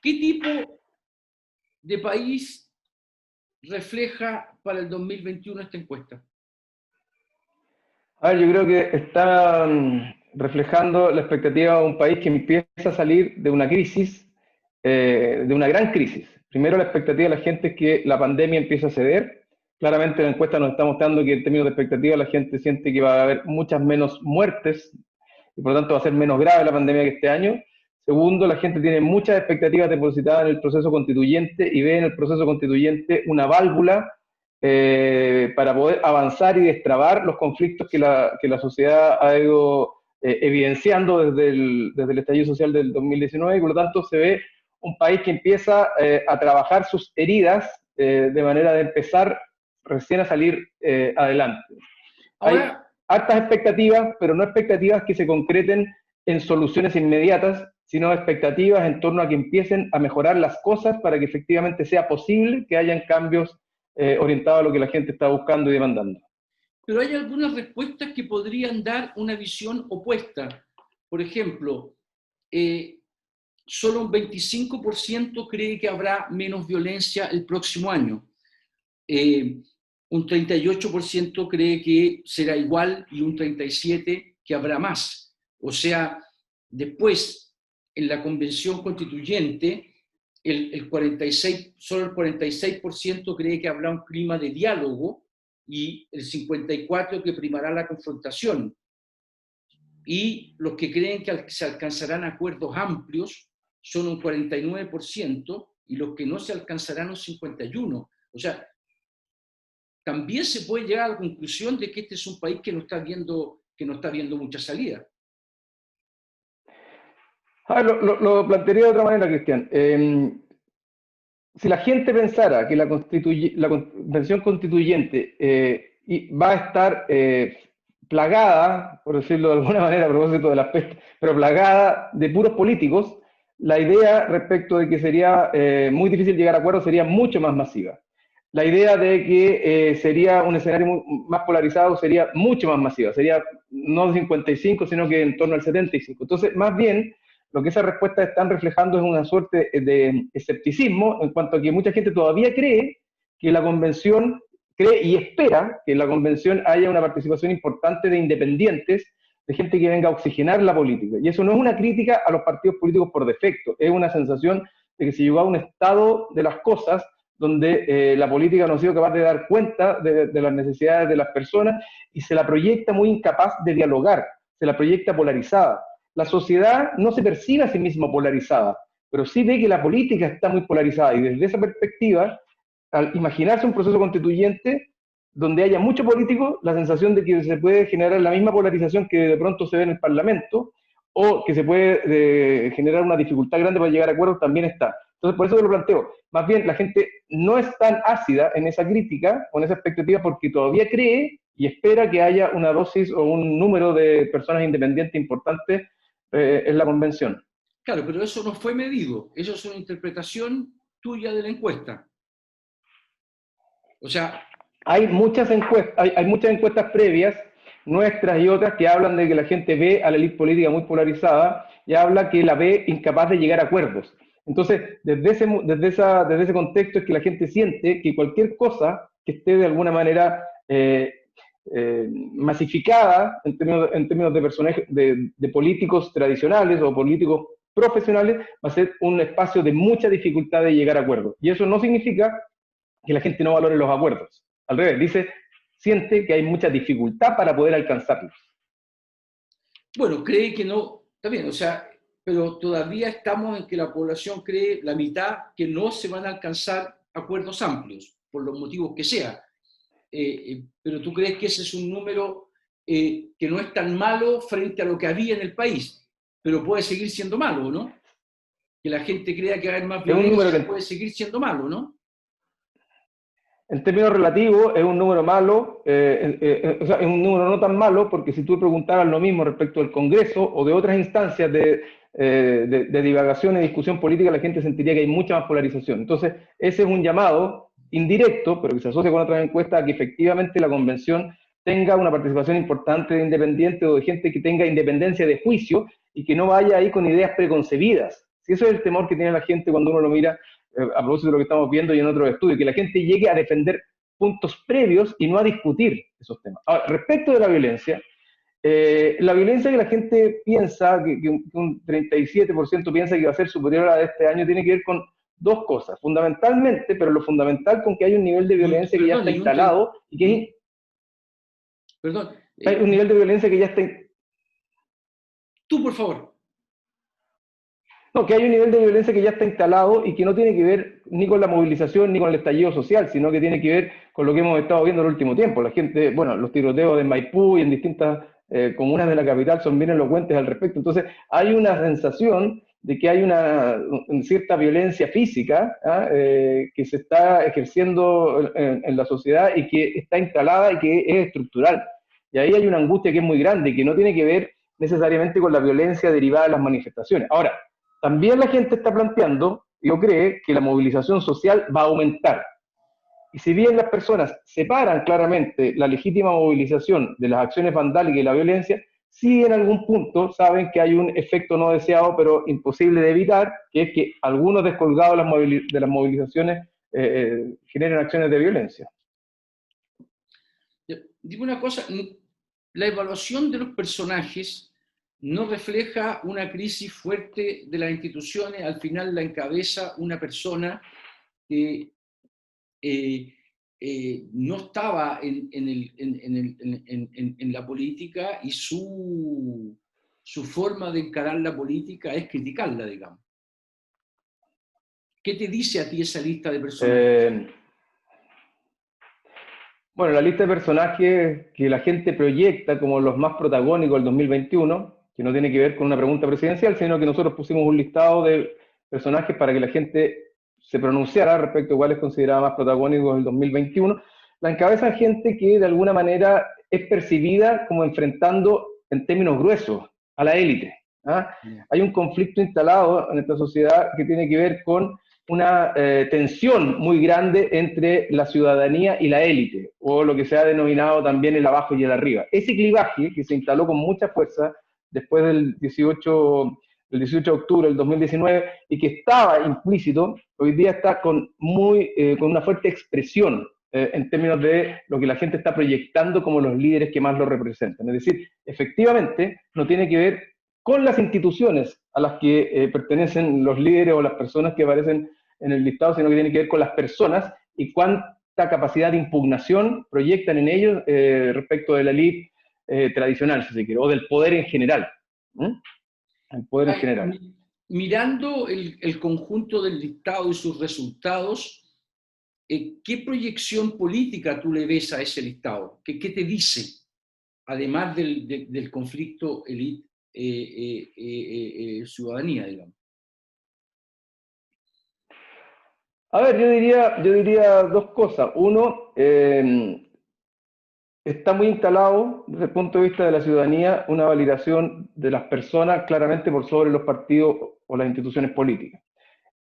¿qué tipo de país refleja para el 2021 esta encuesta? A ver, yo creo que está reflejando la expectativa de un país que empieza a salir de una crisis, de una gran crisis. Primero, la expectativa de la gente es que la pandemia empiece a ceder. Claramente la encuesta nos está mostrando que en términos de expectativa la gente siente que va a haber muchas menos muertes y por lo tanto va a ser menos grave la pandemia que este año. Segundo, la gente tiene muchas expectativas depositadas en el proceso constituyente y ve en el proceso constituyente una válvula para poder avanzar y destrabar los conflictos que la sociedad ha ido evidenciando desde el estallido social del 2019 y por lo tanto se ve un país que empieza a trabajar sus heridas de manera de empezar recién a salir adelante. Ahora, hay hartas expectativas, pero no expectativas que se concreten en soluciones inmediatas, sino expectativas en torno a que empiecen a mejorar las cosas para que efectivamente sea posible que hayan cambios orientados a lo que la gente está buscando y demandando. Pero hay algunas respuestas que podrían dar una visión opuesta. Por ejemplo, solo un 25% cree que habrá menos violencia el próximo año. Un 38% cree que será igual y un 37% que habrá más. O sea, después, en la convención constituyente, solo el 46% cree que habrá un clima de diálogo y el 54% que primará la confrontación. Y los que creen que se alcanzarán acuerdos amplios son un 49% y los que no se alcanzarán un 51%. O sea, también se puede llegar a la conclusión de que este es un país que no está viendo mucha salida. Lo plantearía de otra manera, Cristian. Si la gente pensara que la convención constituyente va a estar plagada, por decirlo de alguna manera, a propósito de las pestes, pero plagada de puros políticos, la idea respecto de que sería muy difícil llegar a acuerdos sería mucho más masiva. La idea de que sería un escenario más polarizado sería mucho más masiva, sería no 55, sino que en torno al 75. Entonces, más bien, lo que esas respuestas están reflejando es una suerte de escepticismo en cuanto a que mucha gente todavía cree que la convención, cree y espera que en la convención haya una participación importante de independientes, de gente que venga a oxigenar la política. Y eso no es una crítica a los partidos políticos por defecto, es una sensación de que se llegó a un estado de las cosas donde la política no ha sido capaz de dar cuenta de las necesidades de las personas y se la proyecta muy incapaz de dialogar, se la proyecta polarizada. La sociedad no se percibe a sí misma polarizada, pero sí ve que la política está muy polarizada y desde esa perspectiva, al imaginarse un proceso constituyente donde haya mucho político, la sensación de que se puede generar la misma polarización que de pronto se ve en el Parlamento o que se puede generar una dificultad grande para llegar a acuerdos también está. Entonces, por eso lo planteo. Más bien, la gente no es tan ácida en esa crítica o en esa expectativa porque todavía cree y espera que haya una dosis o un número de personas independientes importantes en la convención. Claro, pero eso no fue medido. Eso es una interpretación tuya de la encuesta. O sea... Hay muchas encuestas previas, nuestras y otras, que hablan de que la gente ve a la élite política muy polarizada y habla que la ve incapaz de llegar a acuerdos. Entonces, desde ese contexto es que la gente siente que cualquier cosa que esté de alguna manera masificada en términos de personajes, de políticos tradicionales o políticos profesionales, va a ser un espacio de mucha dificultad de llegar a acuerdos. Y eso no significa que la gente no valore los acuerdos. Al revés, siente que hay mucha dificultad para poder alcanzarlos. Bueno, cree que no, está bien, o sea, pero todavía estamos en que la población cree, la mitad, que no se van a alcanzar acuerdos amplios, por los motivos que sea. Pero tú crees que ese es un número que no es tan malo frente a lo que había en el país, pero puede seguir siendo malo, ¿no? Que la gente crea que va a haber más violencia, puede seguir siendo malo, ¿no? En términos relativos, es un número malo, o sea, es un número no tan malo, porque si tú preguntaras lo mismo respecto del Congreso o de otras instancias de divagación y discusión política, la gente sentiría que hay mucha más polarización. Entonces, ese es un llamado indirecto, pero que se asocia con otras encuestas, a que efectivamente la convención tenga una participación importante de independientes o de gente que tenga independencia de juicio y que no vaya ahí con ideas preconcebidas, Si eso es el temor que tiene la gente cuando uno lo mira, a propósito de lo que estamos viendo y en otros estudios, que la gente llegue a defender puntos previos y no a discutir esos temas. Ahora, respecto de la violencia que la gente piensa, que un 37% piensa que va a ser superior a la de este año, tiene que ver con dos cosas, fundamentalmente, pero lo fundamental con que hay un nivel de violencia que ya está instalado y que hay un nivel de violencia que ya está... Tú, por favor. No, que hay un nivel de violencia que ya está instalado y que no tiene que ver ni con la movilización ni con el estallido social, sino que tiene que ver con lo que hemos estado viendo en el último tiempo. La gente, bueno, los tiroteos de Maipú y en distintas comunas de la capital son bien elocuentes al respecto. Entonces, hay una sensación de que hay una cierta violencia física que se está ejerciendo en la sociedad y que está instalada y que es estructural. Y ahí hay una angustia que es muy grande y que no tiene que ver necesariamente con la violencia derivada de las manifestaciones. Ahora, también la gente está planteando, yo creo, que la movilización social va a aumentar. Y si bien las personas separan claramente la legítima movilización de las acciones vandálicas y la violencia, sí en algún punto saben que hay un efecto no deseado, pero imposible de evitar, que es que algunos descolgados de las movilizaciones generen acciones de violencia. Digo una cosa, la evaluación de los personajes no refleja una crisis fuerte de las instituciones, al final la encabeza una persona que no estaba en la política y su forma de encarar la política es criticarla, digamos. ¿Qué te dice a ti esa lista de personajes? Bueno, la lista de personajes que la gente proyecta como los más protagónicos del 2021, que no tiene que ver con una pregunta presidencial, sino que nosotros pusimos un listado de personajes para que la gente se pronunciara respecto a cuáles consideraba más protagónicos del 2021, la encabezan gente que de alguna manera es percibida como enfrentando en términos gruesos a la élite. Hay un conflicto instalado en esta sociedad que tiene que ver con una tensión muy grande entre la ciudadanía y la élite, o lo que se ha denominado también el abajo y el arriba. Ese clivaje que se instaló con mucha fuerza después del 18 de octubre del 2019 y que estaba implícito, hoy día está con una fuerte expresión en términos de lo que la gente está proyectando como los líderes que más lo representan. Es decir, efectivamente, no tiene que ver con las instituciones a las que pertenecen los líderes o las personas que aparecen en el listado, sino que tiene que ver con las personas y cuánta capacidad de impugnación proyectan en ellos respecto de la élite tradicional, si se quiere, o del poder en general. El poder en general. Mirando el conjunto del listado y sus resultados, ¿qué proyección política tú le ves a ese listado? ¿Qué te dice? Además del conflicto élite ciudadanía, digamos. A ver, yo diría dos cosas. Uno, está muy instalado desde el punto de vista de la ciudadanía una validación de las personas claramente por sobre los partidos o las instituciones políticas.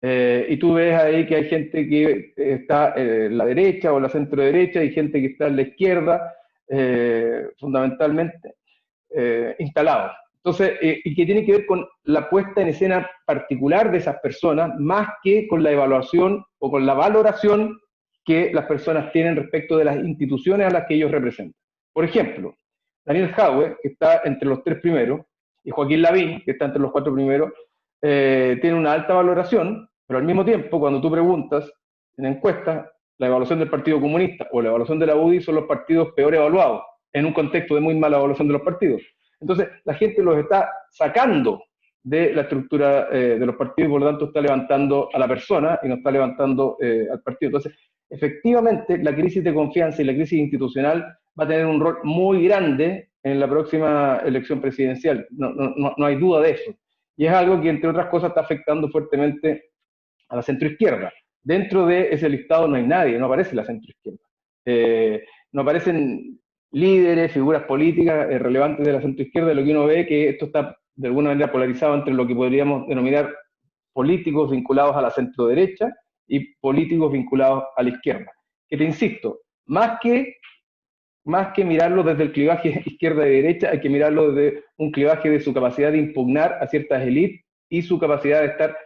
Y tú ves ahí que hay gente que está en la derecha o la centro derecha y gente que está en la izquierda, fundamentalmente, instalado. Entonces, y que tiene que ver con la puesta en escena particular de esas personas, más que con la evaluación o con la valoración que las personas tienen respecto de las instituciones a las que ellos representan. Por ejemplo, Daniel Jadwe, que está entre los 3 primeros, y Joaquín Lavín, que está entre los 4 primeros, tiene una alta valoración, pero al mismo tiempo, cuando tú preguntas en encuestas, la evaluación del Partido Comunista o la evaluación de la UDI son los partidos peor evaluados, en un contexto de muy mala evaluación de los partidos. Entonces, la gente los está sacando de la estructura de los partidos y por lo tanto está levantando a la persona y no está levantando al partido. Entonces, efectivamente, la crisis de confianza y la crisis institucional va a tener un rol muy grande en la próxima elección presidencial. No hay duda de eso. Y es algo que, entre otras cosas, está afectando fuertemente a la centroizquierda. Dentro de ese listado no hay nadie, no aparece la centroizquierda. No aparecen líderes, figuras políticas relevantes de la centroizquierda, lo que uno ve que esto está de alguna manera polarizado entre lo que podríamos denominar políticos vinculados a la centroderecha y políticos vinculados a la izquierda. Que te insisto, más que mirarlo desde el clivaje izquierda y derecha, hay que mirarlo desde un clivaje de su capacidad de impugnar a ciertas élites y su capacidad de estar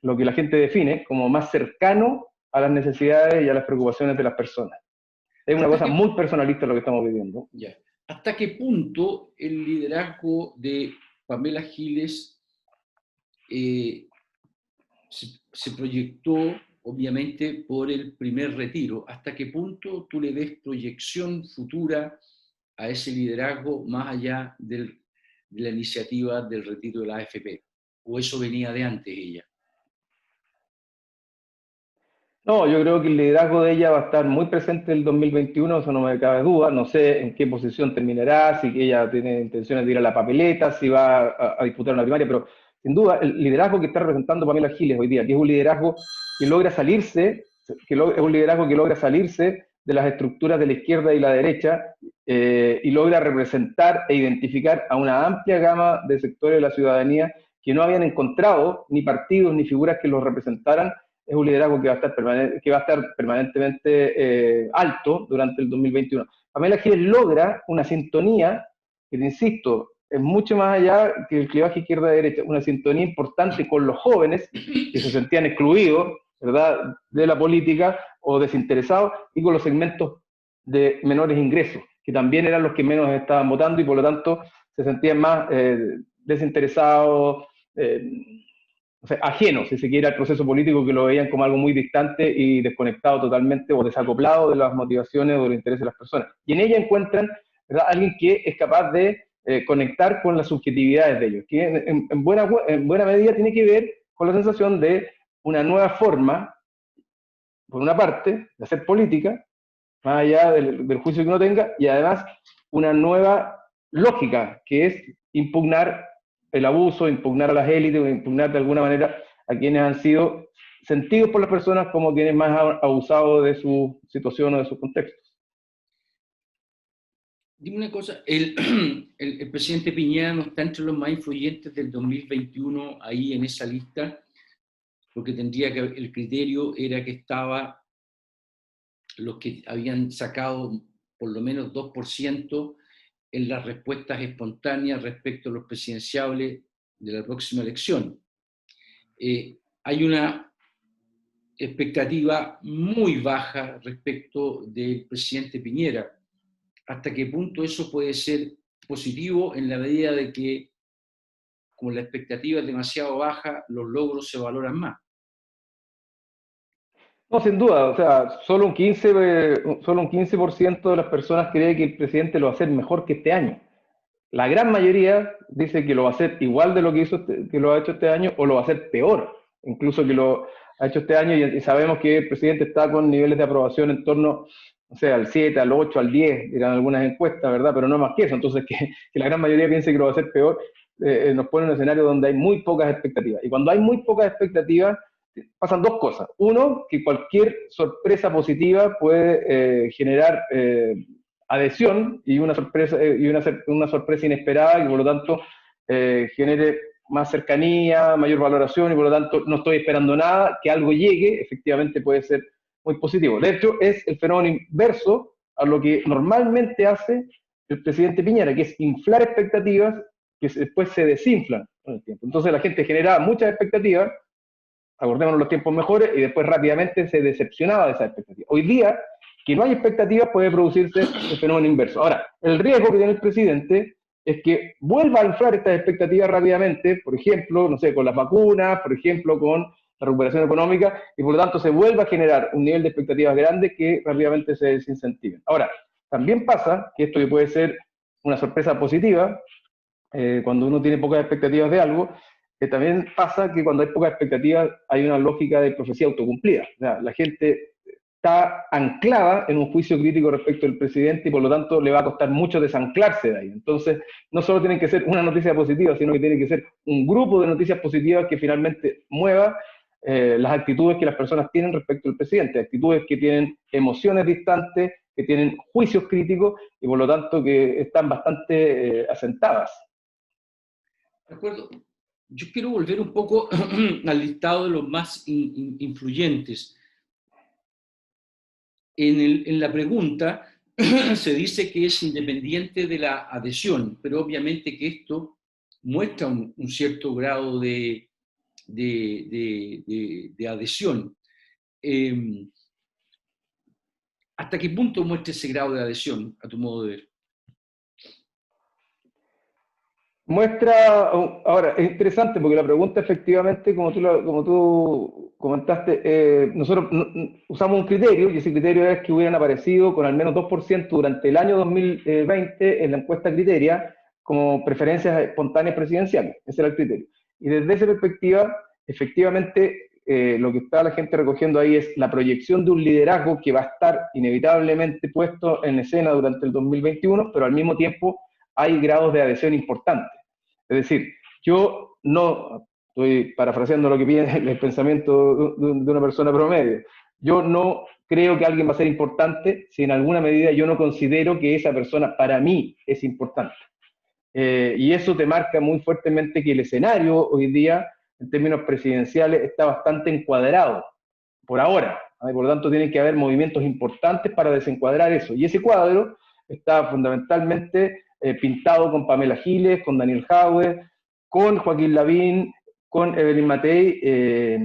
lo que la gente define como más cercano a las necesidades y a las preocupaciones de las personas. Es una cosa muy personalista lo que estamos viviendo. Ya. ¿Hasta qué punto el liderazgo de Pamela Giles se proyectó, obviamente, por el primer retiro? ¿Hasta qué punto tú le ves proyección futura a ese liderazgo más allá de la iniciativa del retiro de la AFP? ¿O eso venía de antes ella? No, yo creo que el liderazgo de ella va a estar muy presente en el 2021, eso no me cabe duda. No sé en qué posición terminará, si que ella tiene intenciones de ir a la papeleta, si va a disputar una primaria, pero sin duda el liderazgo que está representando Pamela Giles hoy día, que es un liderazgo que logra salirse, es un liderazgo que logra salirse de las estructuras de la izquierda y la derecha y logra representar e identificar a una amplia gama de sectores de la ciudadanía que no habían encontrado ni partidos ni figuras que los representaran. Es un liderazgo que va a estar permanentemente alto durante el 2021. Pamela Giles logra una sintonía que, te insisto, es mucho más allá que el clivaje izquierda-derecha, una sintonía importante con los jóvenes que se sentían excluidos, ¿verdad?, de la política o desinteresados, y con los segmentos de menores ingresos, que también eran los que menos estaban votando y por lo tanto se sentían más desinteresados, o sea, ajenos, si se quiere, al proceso político, que lo veían como algo muy distante y desconectado totalmente o desacoplado de las motivaciones o de los intereses de las personas. Y en ella encuentran, ¿verdad?, alguien que es capaz de conectar con las subjetividades de ellos, que en buena medida tiene que ver con la sensación de una nueva forma, por una parte, de hacer política, más allá del juicio que uno tenga, y además una nueva lógica, que es impugnar el abuso, impugnar a las élites, o impugnar de alguna manera a quienes han sido sentidos por las personas como quienes más han abusado de su situación o de sus contextos. Dime una cosa, el presidente Piñera no está entre los más influyentes del 2021 ahí en esa lista, porque tendría que el criterio era que estaba los que habían sacado por lo menos 2% en las respuestas espontáneas respecto a los presidenciables de la próxima elección. Hay una expectativa muy baja respecto del presidente Piñera. ¿Hasta qué punto eso puede ser positivo en la medida de que, como la expectativa es demasiado baja, los logros se valoran más? No, sin duda, o sea, solo un 15% de las personas cree que el presidente lo va a hacer mejor que este año. La gran mayoría dice que lo va a hacer igual de lo que lo ha hecho este año o lo va a hacer peor, incluso que lo ha hecho este año y sabemos que el presidente está con niveles de aprobación en torno, o sea, al 7, al 8, al 10, dirán algunas encuestas, ¿verdad? Pero no más que eso. Entonces, que la gran mayoría piense que lo va a hacer peor, nos pone en un escenario donde hay muy pocas expectativas. Y cuando hay muy pocas expectativas, pasan dos cosas. Uno, que cualquier sorpresa positiva puede generar adhesión y una sorpresa inesperada que por lo tanto genere más cercanía, mayor valoración y por lo tanto no estoy esperando nada, que algo llegue, efectivamente puede ser muy positivo. De hecho, es el fenómeno inverso a lo que normalmente hace el presidente Piñera, que es inflar expectativas que después se desinflan con el tiempo. Entonces la gente generaba muchas expectativas, acordémonos los tiempos mejores, y después rápidamente se decepcionaba de esas expectativas. Hoy día, que no hay expectativas, puede producirse el fenómeno inverso. Ahora, el riesgo que tiene el presidente es que vuelva a inflar estas expectativas rápidamente, por ejemplo, no sé, con las vacunas, por ejemplo, con la recuperación económica, y por lo tanto se vuelva a generar un nivel de expectativas grande que rápidamente se desincentiven. Ahora, también pasa que esto que puede ser una sorpresa positiva, cuando uno tiene pocas expectativas de algo, también pasa que cuando hay pocas expectativas hay una lógica de profecía autocumplida. O sea, la gente está anclada en un juicio crítico respecto del presidente y por lo tanto le va a costar mucho desanclarse de ahí. Entonces, no solo tiene que ser una noticia positiva, sino que tiene que ser un grupo de noticias positivas que finalmente mueva las actitudes que las personas tienen respecto al presidente, actitudes que tienen emociones distantes, que tienen juicios críticos y por lo tanto que están bastante asentadas. De acuerdo. Yo quiero volver un poco al listado de los más influyentes. En la pregunta se dice que es independiente de la adhesión, pero obviamente que esto muestra un cierto grado de de adhesión. ¿Hasta qué punto muestra ese grado de adhesión, a tu modo de ver? Muestra, ahora, es interesante porque la pregunta efectivamente, como tú comentaste, nosotros usamos un criterio y ese criterio es que hubieran aparecido con al menos 2% durante el año 2020 en la encuesta Criteria como preferencias espontáneas presidenciales. Ese era el criterio. Y desde esa perspectiva, efectivamente, lo que está la gente recogiendo ahí es la proyección de un liderazgo que va a estar inevitablemente puesto en escena durante el 2021, pero al mismo tiempo hay grados de adhesión importantes. Es decir, yo no, estoy parafraseando lo que pide el pensamiento de una persona promedio, yo no creo que alguien va a ser importante si en alguna medida yo no considero que esa persona para mí es importante. Y eso te marca muy fuertemente que el escenario hoy día, en términos presidenciales, está bastante encuadrado, por ahora. Por lo tanto, tienen que haber movimientos importantes para desencuadrar eso. Y ese cuadro está fundamentalmente pintado con Pamela Giles, con Daniel Jadwe, con Joaquín Lavín, con Evelyn Matei,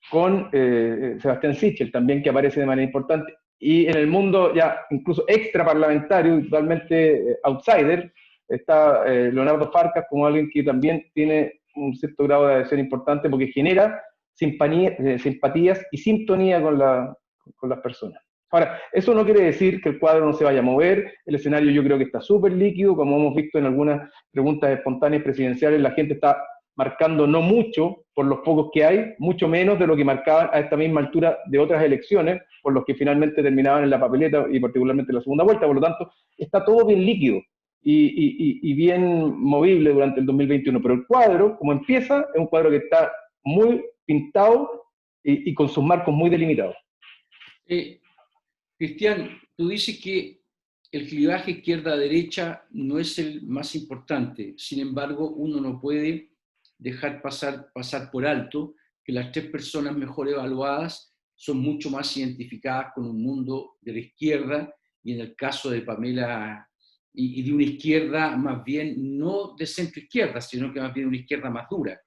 con Sebastián Sichel también, que aparece de manera importante. Y en el mundo ya incluso extraparlamentario y totalmente outsider, está Leonardo Farcas como alguien que también tiene un cierto grado de adhesión importante porque genera simpatías y sintonía con las personas. Ahora, eso no quiere decir que el cuadro no se vaya a mover, el escenario yo creo que está súper líquido, como hemos visto en algunas preguntas espontáneas presidenciales, la gente está marcando no mucho por los pocos que hay, mucho menos de lo que marcaban a esta misma altura de otras elecciones, por los que finalmente terminaban en la papeleta y particularmente en la segunda vuelta, por lo tanto, está todo bien líquido y bien movible durante el 2021, pero el cuadro, como empieza, es un cuadro que está muy pintado y con sus marcos muy delimitados. Cristian, tú dices que el clivaje izquierda-derecha no es el más importante, sin embargo, uno no puede dejar pasar por alto que las tres personas mejor evaluadas son mucho más identificadas con un mundo de la izquierda, y en el caso de Pamela, y de una izquierda más bien no de centro-izquierda, sino que más bien una izquierda más dura.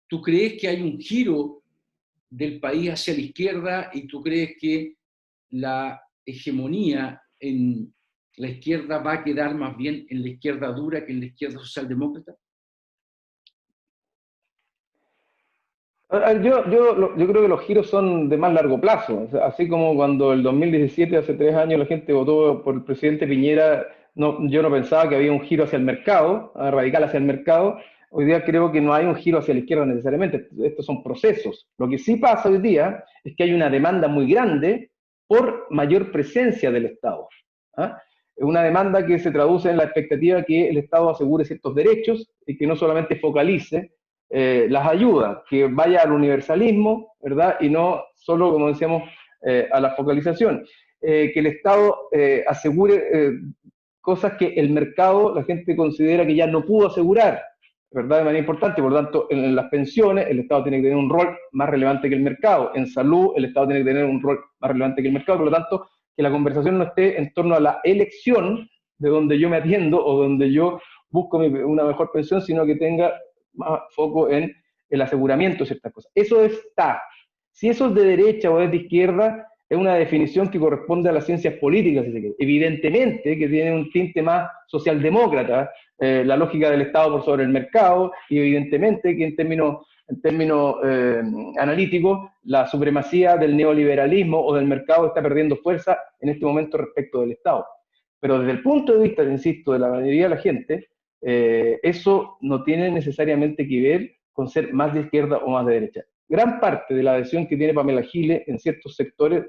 ¿Tú crees que hay un giro del país hacia la izquierda y tú crees que la hegemonía en la izquierda va a quedar más bien en la izquierda dura que en la izquierda socialdemócrata? Yo creo que los giros son de más largo plazo, o sea, así como cuando el 2017, hace 3 años, la gente votó por el presidente Piñera, no, yo no pensaba que había un giro hacia el mercado, radical hacia el mercado. Hoy día creo que no hay un giro hacia la izquierda necesariamente, estos son procesos. Lo que sí pasa hoy día es que hay una demanda muy grande por mayor presencia del Estado. ¿Ah? Una demanda que se traduce en la expectativa que el Estado asegure ciertos derechos y que no solamente focalice las ayudas, que vaya al universalismo, ¿verdad? Y no solo, como decíamos, a la focalización. Que el Estado asegure cosas que el mercado, la gente considera que ya no pudo asegurar, ¿verdad? De manera importante. Por lo tanto, en las pensiones, el Estado tiene que tener un rol más relevante que el mercado. En salud, el Estado tiene que tener un rol más relevante que el mercado. Por lo tanto, que la conversación no esté en torno a la elección de donde yo me atiendo o donde yo busco una mejor pensión, sino que tenga más foco en el aseguramiento de ciertas cosas. Eso está. Si eso es de derecha o es de izquierda, es una definición que corresponde a las ciencias políticas, si se quiere. Evidentemente que tiene un tinte más socialdemócrata, la lógica del Estado por sobre el mercado, y evidentemente que en términos analíticos, la supremacía del neoliberalismo o del mercado está perdiendo fuerza en este momento respecto del Estado. Pero desde el punto de vista, insisto, de la mayoría de la gente, eso no tiene necesariamente que ver con ser más de izquierda o más de derecha. Gran parte de la adhesión que tiene Pamela Giles en ciertos sectores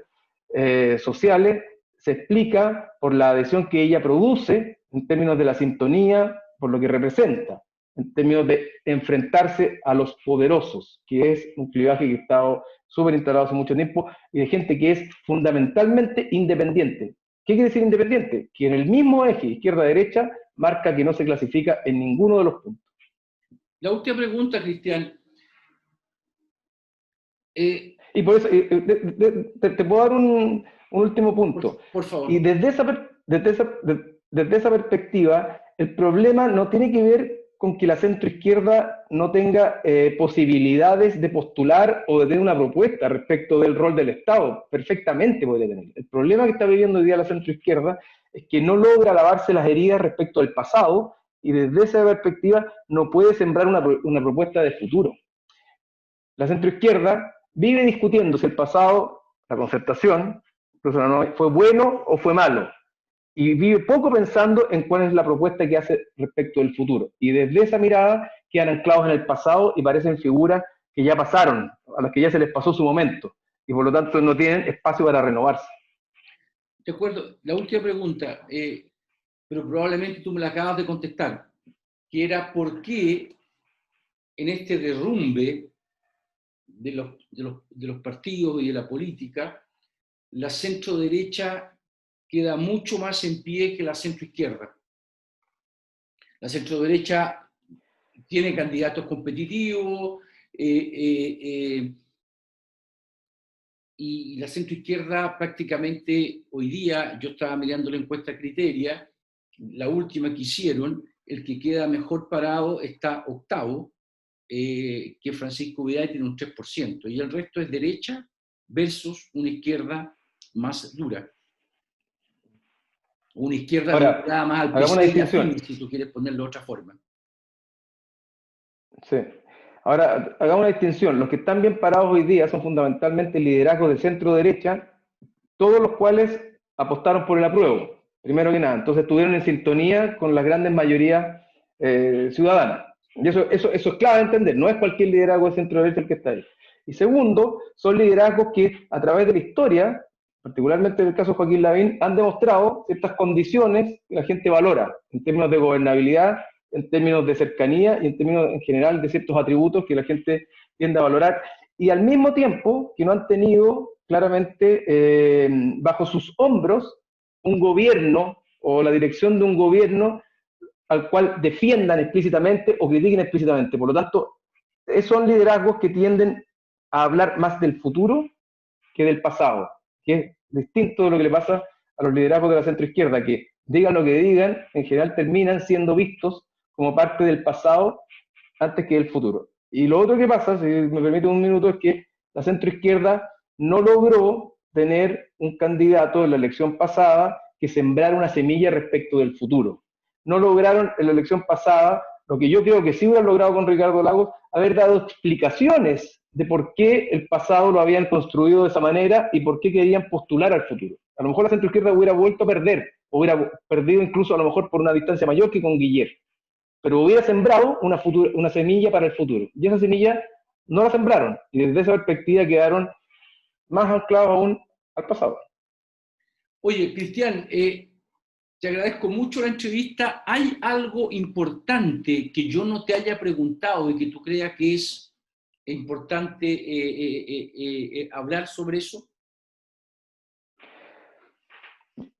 sociales se explica por la adhesión que ella produce en términos de la sintonía, por lo que representa, en términos de enfrentarse a los poderosos, que es un clivaje que ha estado súper instalado hace mucho tiempo, y de gente que es fundamentalmente independiente. ¿Qué quiere decir independiente? Que en el mismo eje izquierda-derecha marca que no se clasifica en ninguno de los puntos. La última pregunta, Cristian. Y por eso, te puedo dar un último punto. Por favor. Y desde esa perspectiva, el problema no tiene que ver con que la centroizquierda no tenga posibilidades de postular o de tener una propuesta respecto del rol del Estado. Perfectamente podría tener. El problema que está viviendo hoy día la centroizquierda es que no logra lavarse las heridas respecto al pasado y desde esa perspectiva no puede sembrar una propuesta de futuro. La centroizquierda vive discutiendo si el pasado, la concertación, fue bueno o fue malo, y vive poco pensando en cuál es la propuesta que hace respecto del futuro. Y desde esa mirada quedan anclados en el pasado y parecen figuras que ya pasaron, a las que ya se les pasó su momento, y por lo tanto no tienen espacio para renovarse. De acuerdo. La última pregunta, pero probablemente tú me la acabas de contestar, que era por qué en este derrumbe de los partidos y de la política, la centro derecha queda mucho más en pie que la centro izquierda. La centro derecha tiene candidatos competitivos y la centro izquierda prácticamente hoy día, yo estaba mirando la encuesta Criteria, la última que hicieron, el que queda mejor parado está octavo, que Francisco Vidal tiene un 3%, y el resto es derecha versus una izquierda más dura. Una izquierda Ahora, vinculada más al hagamos una PC y distinción. afín, si tú quieres ponerlo de otra forma. Sí. Ahora, hagamos una distinción. Los que están bien parados hoy día son fundamentalmente liderazgos de centro-derecha, todos los cuales apostaron por el apruebo, primero que nada. Entonces estuvieron en sintonía con las grandes mayorías ciudadanas. Y eso es clave de entender. No es cualquier liderazgo de centro-derecha el que está ahí. Y segundo, son liderazgos que a través de la historia, particularmente en el caso de Joaquín Lavín, han demostrado ciertas condiciones que la gente valora en términos de gobernabilidad, en términos de cercanía y en términos en general de ciertos atributos que la gente tiende a valorar, y al mismo tiempo que no han tenido claramente bajo sus hombros un gobierno o la dirección de un gobierno al cual defiendan explícitamente o critiquen explícitamente. Por lo tanto, son liderazgos que tienden a hablar más del futuro que del pasado, que es distinto de lo que le pasa a los liderazgos de la centroizquierda, que digan lo que digan, en general terminan siendo vistos como parte del pasado antes que del futuro. Y lo otro que pasa, si me permite un minuto, es que la centroizquierda no logró tener un candidato en la elección pasada que sembrara una semilla respecto del futuro. No lograron en la elección pasada, lo que yo creo que sí hubieran logrado con Ricardo Lagos, haber dado explicaciones de por qué el pasado lo habían construido de esa manera y por qué querían postular al futuro. A lo mejor la centroizquierda hubiera vuelto a perder, hubiera perdido incluso a lo mejor por una distancia mayor que con Guillermo, pero hubiera sembrado una semilla para el futuro. Y esa semilla no la sembraron, y desde esa perspectiva quedaron más anclados aún al pasado. Oye, Cristian, te agradezco mucho la entrevista. ¿Hay algo importante que yo no te haya preguntado y que tú creas que es importante hablar sobre eso?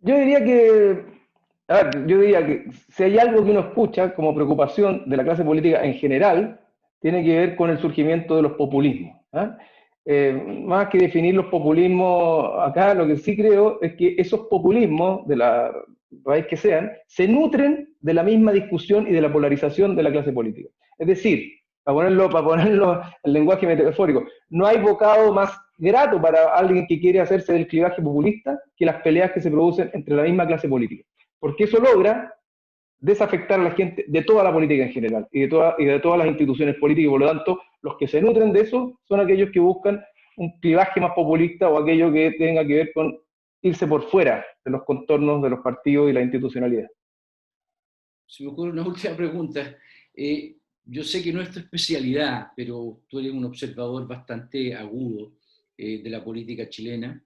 Yo diría que si hay algo que uno escucha como preocupación de la clase política en general, tiene que ver con el surgimiento de los populismos. Más que definir los populismos acá, lo que sí creo es que esos populismos, de la raíz que sean, se nutren de la misma discusión y de la polarización de la clase política. Es decir, para ponerlo en lenguaje metafórico, no hay bocado más grato para alguien que quiere hacerse del clivaje populista que las peleas que se producen entre la misma clase política. Porque eso logra desafectar a la gente de toda la política en general y de todas las instituciones políticas, y por lo tanto, los que se nutren de eso son aquellos que buscan un clivaje más populista o aquello que tenga que ver con irse por fuera de los contornos de los partidos y la institucionalidad. Se me ocurre una última pregunta. Yo sé que no es tu especialidad, pero tú eres un observador bastante agudo de la política chilena.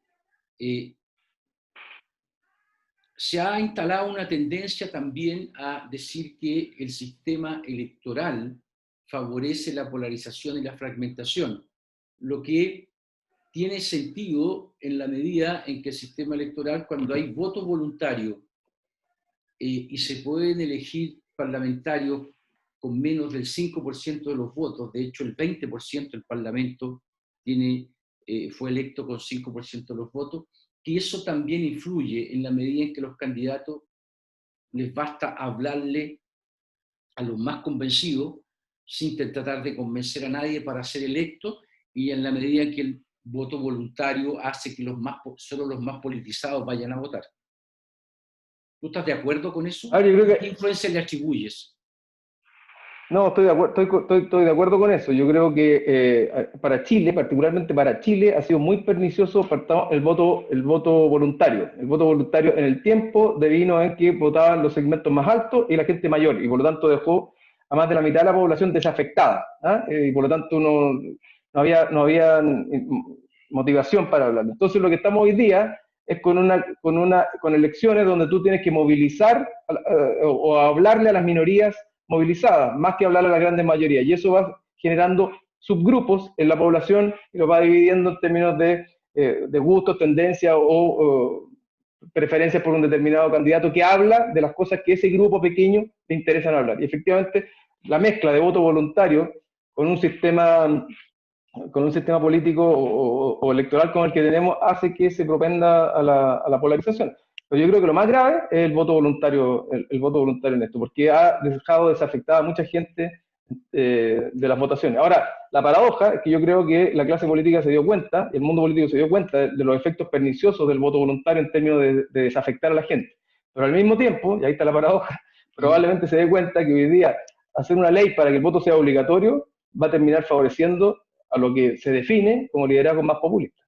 Se ha instalado una tendencia también a decir que el sistema electoral favorece la polarización y la fragmentación, lo que tiene sentido en la medida en que el sistema electoral, cuando hay voto voluntario y se pueden elegir parlamentarios con menos del 5% de los votos, de hecho el 20% del Parlamento fue electo con 5% de los votos, y eso también influye en la medida en que los candidatos les basta hablarle a los más convencidos, sin tratar de convencer a nadie para ser electo, y en la medida en que el voto voluntario hace que solo los más politizados vayan a votar. ¿Tú estás de acuerdo con eso? Yo creo ¿Qué que influencia le atribuyes? no, estoy de acuerdo, estoy de acuerdo con eso. Yo creo que para Chile, particularmente para Chile, ha sido muy pernicioso el voto voluntario. El voto voluntario en el tiempo devino en que votaban los segmentos más altos y la gente mayor, y por lo tanto dejó a más de la mitad de la población desafectada. ¿Ah? Y por lo tanto no había motivación para hablar. Entonces lo que estamos hoy día es con elecciones donde tú tienes que movilizar o hablarle a las minorías movilizadas, más que hablar a la grande mayoría. Y eso va generando subgrupos en la población y lo va dividiendo en términos de gustos, tendencias o preferencias por un determinado candidato que habla de las cosas que ese grupo pequeño le interesan hablar. Y efectivamente, la mezcla de voto voluntario con un sistema político o electoral como el que tenemos hace que se propenda a la polarización. Pero yo creo que lo más grave es el voto voluntario, el voto voluntario en esto, porque ha dejado desafectada a mucha gente de las votaciones. Ahora, la paradoja es que yo creo que la clase política se dio cuenta, el mundo político se dio cuenta de los efectos perniciosos del voto voluntario en términos de desafectar a la gente. Pero al mismo tiempo, y ahí está la paradoja, probablemente se dé cuenta que hoy día hacer una ley para que el voto sea obligatorio va a terminar favoreciendo a lo que se define como liderazgo más populista.